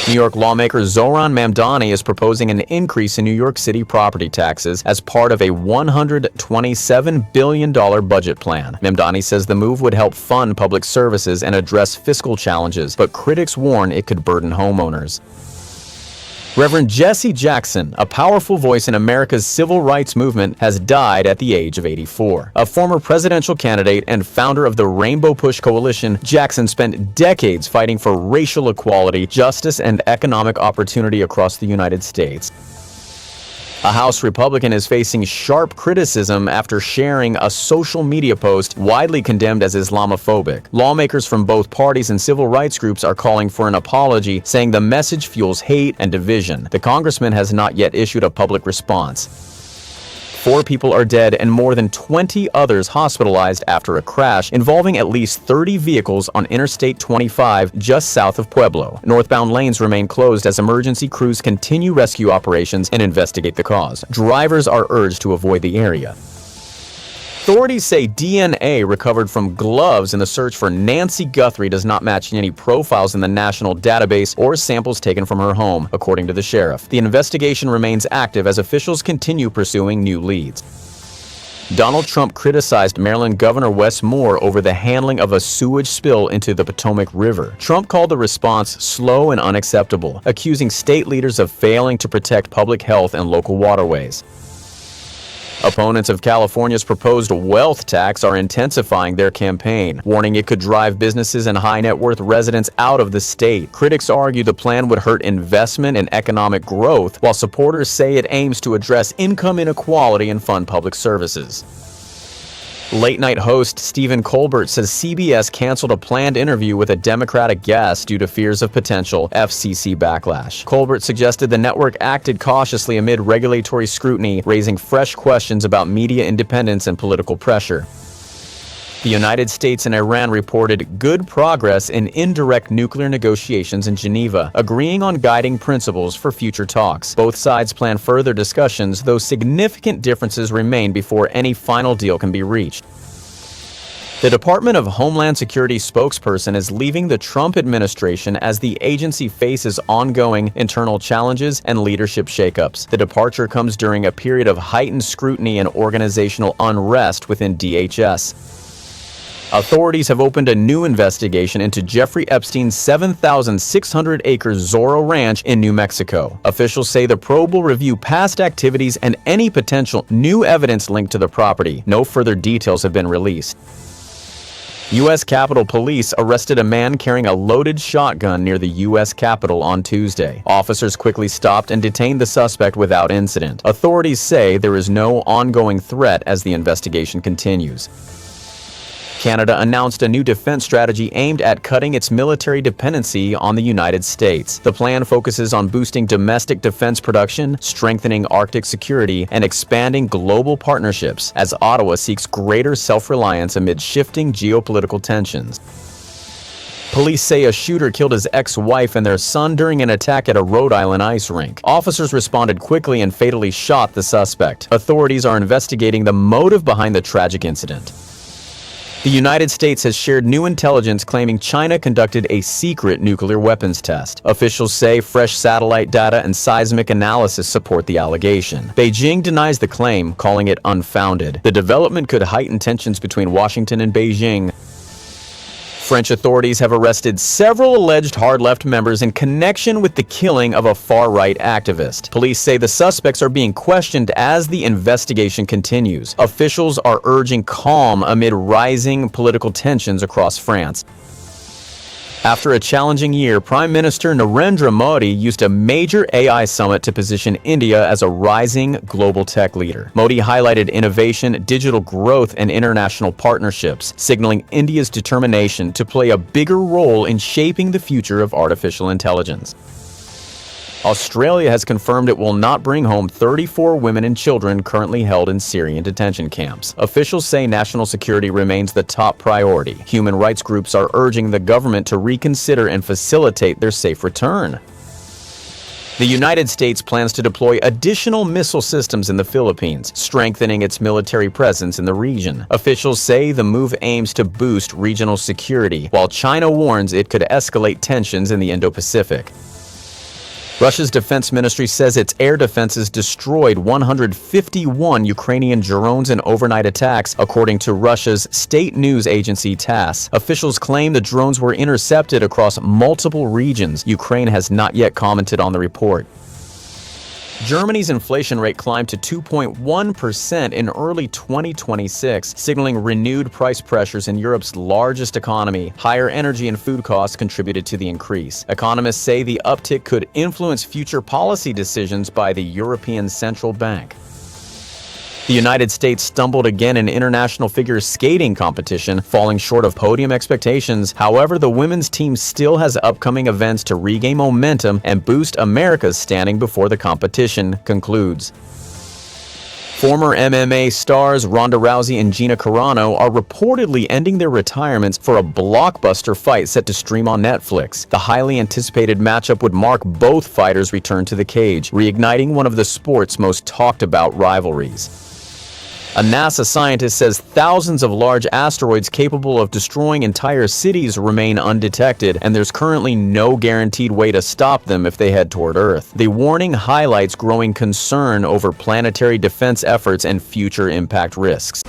New York lawmaker Zohran Mamdani is proposing an increase in New York City property taxes as part of a $127 billion budget plan. Mamdani says the move would help fund public services and address fiscal challenges, but critics warn it could burden homeowners. Reverend Jesse Jackson, a powerful voice in America's civil rights movement, has died at the age of 84. A former presidential candidate and founder of the Rainbow Push Coalition, Jackson spent decades fighting for racial equality, justice, and economic opportunity across the United States. A House Republican is facing sharp criticism after sharing a social media post widely condemned as Islamophobic. Lawmakers from both parties and civil rights groups are calling for an apology, saying the message fuels hate and division. The congressman has not yet issued a public response. 4 people are dead and more than 20 others hospitalized after a crash involving at least 30 vehicles on Interstate 25 just south of Pueblo. Northbound lanes remain closed as emergency crews continue rescue operations and investigate the cause. Drivers are urged to avoid the area. Authorities say DNA recovered from gloves in the search for Nancy Guthrie does not match any profiles in the national database or samples taken from her home, according to the sheriff. The investigation remains active as officials continue pursuing new leads. Donald Trump criticized Maryland Governor Wes Moore over the handling of a sewage spill into the Potomac River. Trump called the response slow and unacceptable, accusing state leaders of failing to protect public health and local waterways. Opponents of California's proposed wealth tax are intensifying their campaign, warning it could drive businesses and high-net-worth residents out of the state. Critics argue the plan would hurt investment and economic growth, while supporters say it aims to address income inequality and fund public services. Late-night host Stephen Colbert says CBS canceled a planned interview with a Democratic guest due to fears of potential FCC backlash. Colbert suggested the network acted cautiously amid regulatory scrutiny, raising fresh questions about media independence and political pressure. The United States and Iran reported good progress in indirect nuclear negotiations in Geneva, agreeing on guiding principles for future talks. Both sides plan further discussions, though significant differences remain before any final deal can be reached. The Department of Homeland Security spokesperson is leaving the Trump administration as the agency faces ongoing internal challenges and leadership shakeups. The departure comes during a period of heightened scrutiny and organizational unrest within DHS. Authorities have opened a new investigation into Jeffrey Epstein's 7,600-acre Zorro Ranch in New Mexico. Officials say the probe will review past activities and any potential new evidence linked to the property. No further details have been released. U.S. Capitol Police arrested a man carrying a loaded shotgun near the U.S. Capitol on Tuesday. Officers quickly stopped and detained the suspect without incident. Authorities say there is no ongoing threat as the investigation continues. Canada announced a new defense strategy aimed at cutting its military dependency on the United States. The plan focuses on boosting domestic defense production, strengthening Arctic security, and expanding global partnerships as Ottawa seeks greater self-reliance amid shifting geopolitical tensions. Police say a shooter killed his ex-wife and their son during an attack at a Rhode Island ice rink. Officers responded quickly and fatally shot the suspect. Authorities are investigating the motive behind the tragic incident. The United States has shared new intelligence claiming China conducted a secret nuclear weapons test. Officials say fresh satellite data and seismic analysis support the allegation. Beijing denies the claim, calling it unfounded. The development could heighten tensions between Washington and Beijing. French authorities have arrested several alleged hard-left members in connection with the killing of a far-right activist. Police say the suspects are being questioned as the investigation continues. Officials are urging calm amid rising political tensions across France. After a challenging year, Prime Minister Narendra Modi used a major AI summit to position India as a rising global tech leader. Modi highlighted innovation, digital growth, and international partnerships, signaling India's determination to play a bigger role in shaping the future of artificial intelligence. Australia has confirmed it will not bring home 34 women and children currently held in Syrian detention camps. Officials say national security remains the top priority. Human rights groups are urging the government to reconsider and facilitate their safe return. The United States plans to deploy additional missile systems in the Philippines, strengthening its military presence in the region. Officials say the move aims to boost regional security, while China warns it could escalate tensions in the Indo-Pacific. Russia's defense ministry says its air defenses destroyed 151 Ukrainian drones in overnight attacks, according to Russia's state news agency TASS. Officials claim the drones were intercepted across multiple regions. Ukraine has not yet commented on the report. Germany's inflation rate climbed to 2.1% in early 2026, signaling renewed price pressures in Europe's largest economy. Higher energy and food costs contributed to the increase. Economists say the uptick could influence future policy decisions by the European Central Bank. The United States stumbled again in international figure skating competition, falling short of podium expectations. However, the women's team still has upcoming events to regain momentum and boost America's standing before the competition concludes. Former MMA stars Ronda Rousey and Gina Carano are reportedly ending their retirements for a blockbuster fight set to stream on Netflix. The highly anticipated matchup would mark both fighters' return to the cage, reigniting one of the sport's most talked about rivalries. A NASA scientist says thousands of large asteroids capable of destroying entire cities remain undetected, and there's currently no guaranteed way to stop them if they head toward Earth. The warning highlights growing concern over planetary defense efforts and future impact risks.